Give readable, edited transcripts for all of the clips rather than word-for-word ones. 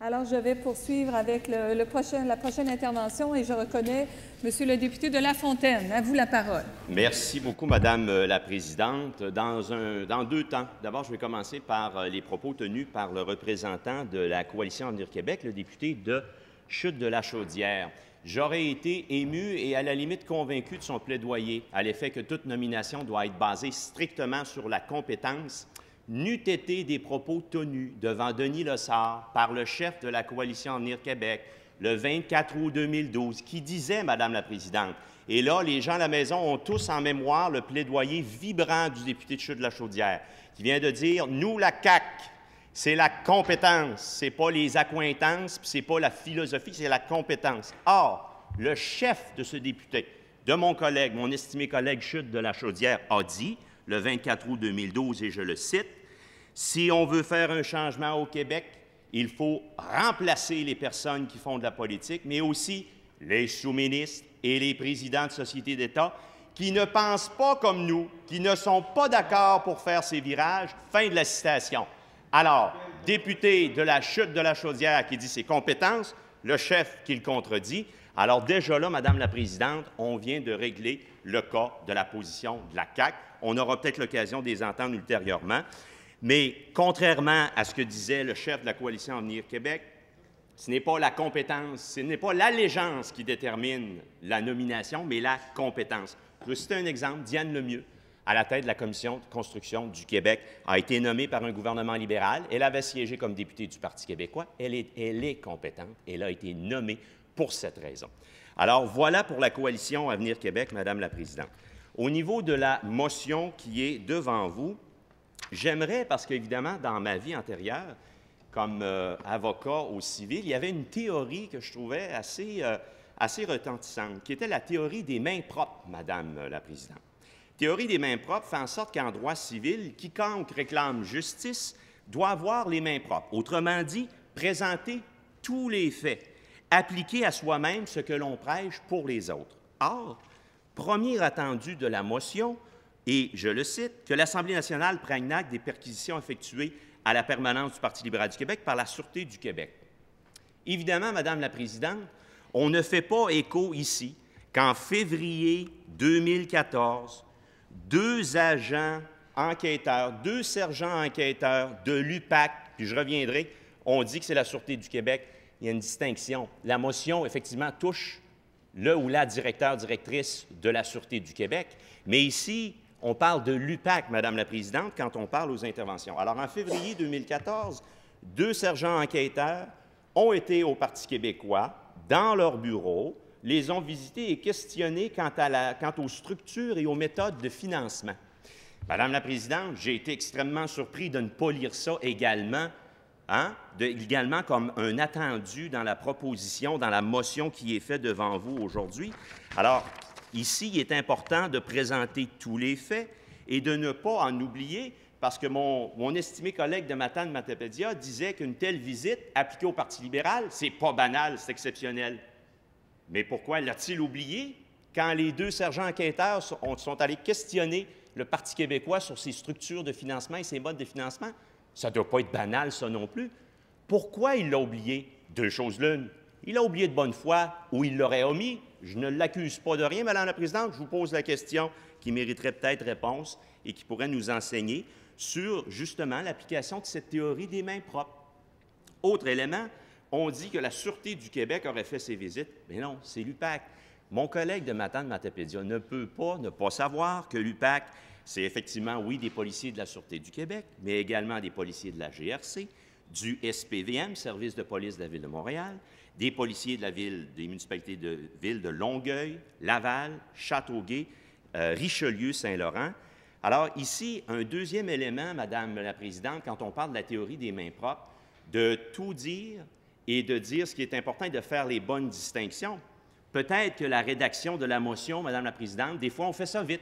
Alors, je vais poursuivre avec la prochaine intervention et je reconnais Monsieur le député de La Fontaine. À vous la parole. Merci beaucoup, Madame la Présidente. Dans deux temps. D'abord, je vais commencer par les propos tenus par le représentant de la Coalition Avenir Québec, le député de Chutes-de-la-Chaudière. J'aurais été ému et à la limite convaincu de son plaidoyer à l'effet que toute nomination doit être basée strictement sur la compétence. N'eût été des propos tenus devant Denis Lessard par le chef de la Coalition Avenir Québec le 24 août 2012, qui disait, Madame la Présidente, et là, les gens à la maison ont tous en mémoire le plaidoyer vibrant du député de Chutes-de-la-Chaudière, qui vient de dire « Nous, la CAQ, c'est la compétence, c'est pas les accointances, puis c'est pas la philosophie, c'est la compétence. » Or, le chef de ce député, de mon collègue, mon estimé collègue Chutes-de-la-Chaudière, a dit, le 24 août 2012, et je le cite, « Si on veut faire un changement au Québec, il faut remplacer les personnes qui font de la politique, mais aussi les sous-ministres et les présidents de sociétés d'État qui ne pensent pas comme nous, qui ne sont pas d'accord pour faire ces virages. » Fin de la citation. Alors, député de la Chutes-de-la-Chaudière qui dit ses compétences, le chef qui le contredit. Alors déjà là, Madame la Présidente, on vient de régler le cas de la position de la CAQ. On aura peut-être l'occasion de les entendre ultérieurement. Mais contrairement à ce que disait le chef de la Coalition Avenir Québec, ce n'est pas la compétence, ce n'est pas l'allégeance qui détermine la nomination, mais la compétence. Je vais citer un exemple. Diane Lemieux, à la tête de la Commission de construction du Québec, a été nommée par un gouvernement libéral. Elle avait siégé comme députée du Parti québécois. Elle est compétente. Elle a été nommée pour cette raison. Alors, voilà pour la Coalition Avenir Québec, Madame la Présidente. Au niveau de la motion qui est devant vous, j'aimerais, parce qu'évidemment, dans ma vie antérieure, comme avocat au civil, il y avait une théorie que je trouvais assez retentissante, qui était la théorie des mains propres, Madame la Présidente. Théorie des mains propres fait en sorte qu'en droit civil, quiconque réclame justice doit avoir les mains propres. Autrement dit, présenter tous les faits, appliquer à soi-même ce que l'on prêche pour les autres. Or, premier attendu de la motion, et je le cite, que l'Assemblée nationale prenne acte des perquisitions effectuées à la permanence du Parti libéral du Québec par la Sûreté du Québec. Évidemment, Madame la Présidente, on ne fait pas écho ici qu'en février 2014, deux agents enquêteurs, deux sergents enquêteurs de l'UPAC, puis je reviendrai, on dit que c'est la Sûreté du Québec, il y a une distinction. La motion, effectivement, touche le ou la directrice de la Sûreté du Québec, mais ici, on parle de l'UPAC, Madame la Présidente, quand on parle aux interventions. Alors, en février 2014, deux sergents enquêteurs ont été au Parti québécois, dans leur bureau, les ont visités et questionnés quant aux structures et aux méthodes de financement. Madame la Présidente, j'ai été extrêmement surpris de ne pas lire ça également, également comme un attendu dans la proposition, dans la motion qui est faite devant vous aujourd'hui. Alors, ici, il est important de présenter tous les faits et de ne pas en oublier, parce que mon estimé collègue de Matane-Matapédia disait qu'une telle visite appliquée au Parti libéral, c'est pas banal, c'est exceptionnel. Mais pourquoi l'a-t-il oublié quand les deux sergents enquêteurs sont allés questionner le Parti québécois sur ses structures de financement et ses modes de financement? Ça ne doit pas être banal, ça non plus. Pourquoi il l'a oublié? Deux choses l'une. Il l'a oublié de bonne foi ou il l'aurait omis. Je ne l'accuse pas de rien, Madame la Présidente. Je vous pose la question qui mériterait peut-être réponse et qui pourrait nous enseigner sur, justement, l'application de cette théorie des mains propres. Autre élément, on dit que la Sûreté du Québec aurait fait ses visites. Mais non, c'est l'UPAC. Mon collègue de Matane-Matapédia ne peut pas ne pas savoir que l'UPAC, c'est effectivement, oui, des policiers de la Sûreté du Québec, mais également des policiers de la GRC, du SPVM, Service de police de la Ville de Montréal, des policiers de la ville, des municipalités de ville de Longueuil, Laval, Châteauguay, Richelieu, Saint-Laurent. Alors ici, un deuxième élément, Madame la Présidente, quand on parle de la théorie des mains propres, de tout dire et de dire ce qui est important et de faire les bonnes distinctions. Peut-être que la rédaction de la motion, Madame la Présidente, des fois on fait ça vite,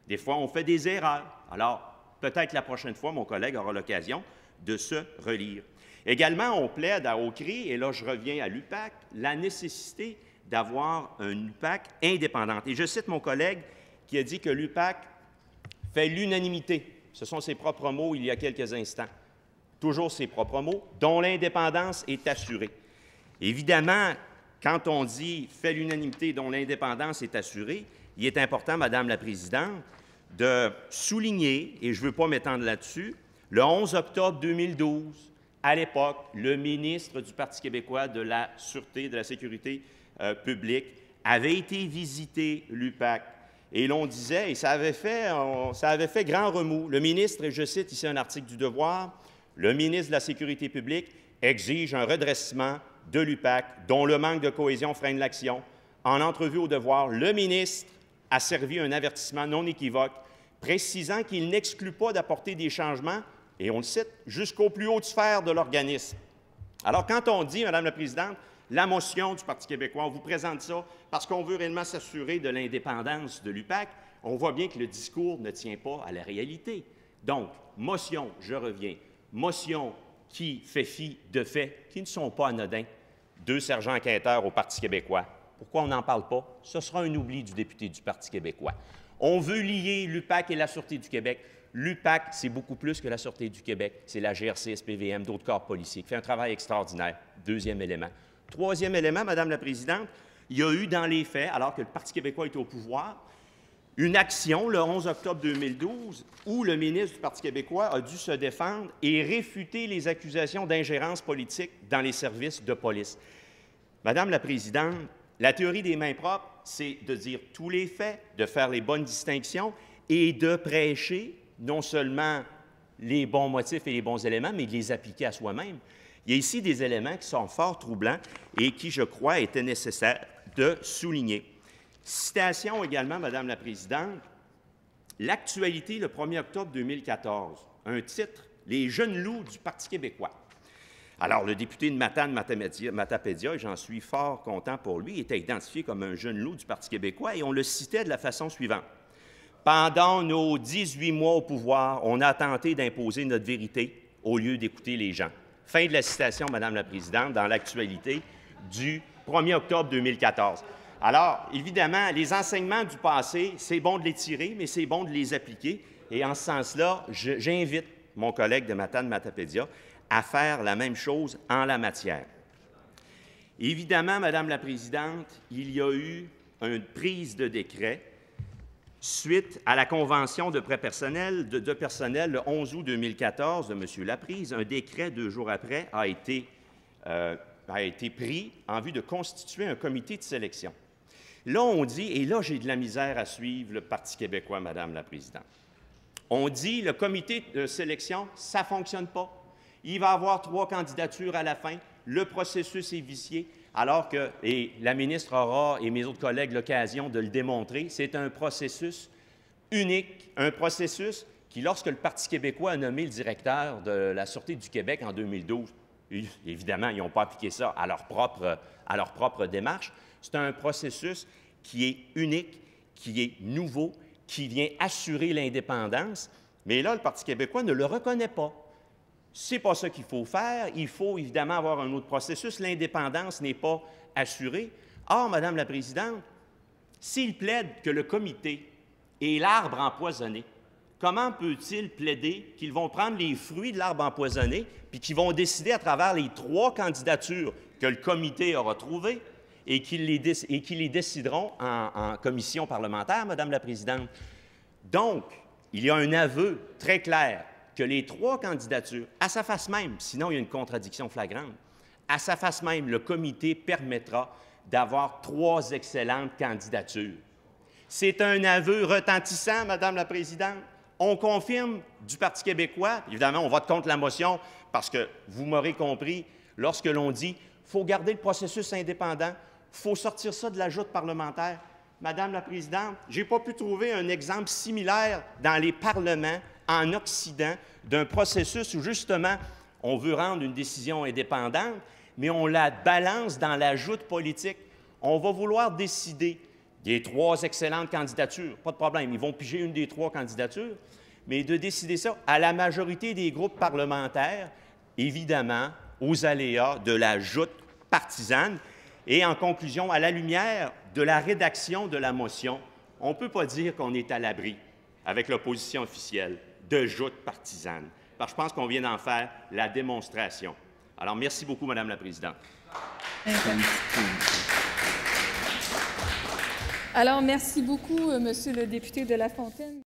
des fois on fait des erreurs. Alors, peut-être la prochaine fois, mon collègue aura l'occasion de se relire. Également, on plaide à haut cri, et là je reviens à l'UPAC, la nécessité d'avoir une UPAC indépendante. Et je cite mon collègue qui a dit que l'UPAC fait l'unanimité. Ce sont ses propres mots il y a quelques instants. toujours ses propres mots, dont l'indépendance est assurée. Évidemment, quand on dit « fait l'unanimité dont l'indépendance est assurée », il est important, Madame la Présidente, de souligner, et je ne veux pas m'étendre là-dessus, le 11 octobre 2012, à l'époque, le ministre du Parti québécois de la Sûreté, de la Sécurité publique, avait été visiter l'UPAC. Et l'on disait, et ça avait fait grand remous, le ministre, et je cite ici un article du Devoir, le ministre de la Sécurité publique exige un redressement de l'UPAC dont le manque de cohésion freine l'action. En entrevue au Devoir, le ministre a servi un avertissement non équivoque précisant qu'il n'exclut pas d'apporter des changements, et on le cite, jusqu'aux plus hautes sphères de l'organisme. Alors, quand on dit, Madame la Présidente, la motion du Parti québécois, on vous présente ça parce qu'on veut réellement s'assurer de l'indépendance de l'UPAC, on voit bien que le discours ne tient pas à la réalité. Donc, motion, je reviens, motion qui fait fi de faits qui ne sont pas anodins. 2 sergents enquêteurs au Parti québécois. Pourquoi on n'en parle pas? Ce sera un oubli du député du Parti québécois. On veut lier l'UPAC et la Sûreté du Québec. L'UPAC, c'est beaucoup plus que la Sûreté du Québec. C'est la GRC, SPVM, d'autres corps policiers, qui fait un travail extraordinaire. 2e élément. 3e élément, Madame la Présidente, il y a eu dans les faits, alors que le Parti québécois est au pouvoir, une action, le 11 octobre 2012, où le ministre du Parti québécois a dû se défendre et réfuter les accusations d'ingérence politique dans les services de police. Madame la Présidente, la théorie des mains propres, c'est de dire tous les faits, de faire les bonnes distinctions et de prêcher non seulement les bons motifs et les bons éléments, mais de les appliquer à soi-même. Il y a ici des éléments qui sont fort troublants et qui, je crois, étaient nécessaires de souligner. Citation également, Madame la Présidente, l'actualité le 1er octobre 2014, un titre, « Les jeunes loups du Parti québécois ». Alors, le député de Matapédia, et j'en suis fort content pour lui, était identifié comme un jeune loup du Parti québécois et on le citait de la façon suivante. Pendant nos 18 mois au pouvoir, on a tenté d'imposer notre vérité au lieu d'écouter les gens. Fin de la citation, Madame la Présidente, dans l'actualité du 1er octobre 2014. Alors, évidemment, les enseignements du passé, c'est bon de les tirer, mais c'est bon de les appliquer. Et en ce sens-là, j'invite mon collègue de Matapédia à faire la même chose en la matière. Évidemment, Madame la Présidente, il y a eu une prise de décret suite à la convention de prêt personnel le 11 août 2014 de M. Laprise. Un décret 2 jours après a été pris en vue de constituer un comité de sélection. Là, on dit, et là, j'ai de la misère à suivre le Parti québécois, Madame la Présidente. On dit, le comité de sélection, ça ne fonctionne pas. Il va y avoir 3 candidatures à la fin. Le processus est vicié, alors que, et la ministre aura, et mes autres collègues, l'occasion de le démontrer, c'est un processus unique, un processus qui, lorsque le Parti québécois a nommé le directeur de la Sûreté du Québec en 2012, évidemment, ils n'ont pas appliqué ça à leur propre démarche. C'est un processus qui est unique, qui est nouveau, qui vient assurer l'indépendance, mais là, le Parti québécois ne le reconnaît pas. Ce n'est pas ça qu'il faut faire. Il faut évidemment avoir un autre processus. L'indépendance n'est pas assurée. Or, Madame la Présidente, s'il plaide que le comité est l'arbre empoisonné, comment peut-il plaider qu'ils vont prendre les fruits de l'arbre empoisonné puis qu'ils vont décider à travers les 3 candidatures que le comité aura trouvées et qu'ils les décideront en commission parlementaire, Madame la Présidente? Donc, il y a un aveu très clair que les 3 candidatures, à sa face même, sinon il y a une contradiction flagrante, à sa face même, le comité permettra d'avoir 3 excellentes candidatures. C'est un aveu retentissant, Madame la Présidente. On confirme du Parti québécois, évidemment, on vote contre la motion parce que, vous m'aurez compris, lorsque l'on dit qu'il faut garder le processus indépendant, il faut sortir ça de la joute parlementaire. Madame la Présidente, je n'ai pas pu trouver un exemple similaire dans les parlements en Occident d'un processus où, justement, on veut rendre une décision indépendante, mais on la balance dans la joute politique. On va vouloir décider des 3 excellentes candidatures, pas de problème, ils vont piger une des 3 candidatures, mais de décider ça à la majorité des groupes parlementaires, évidemment, aux aléas de la joute partisane. Et en conclusion, à la lumière de la rédaction de la motion, on ne peut pas dire qu'on est à l'abri, avec l'opposition officielle, de joutes partisanes. parce que je pense qu'on vient d'en faire la démonstration. Alors, merci beaucoup, Madame la Présidente. Alors, merci beaucoup, Monsieur le député de La Fontaine.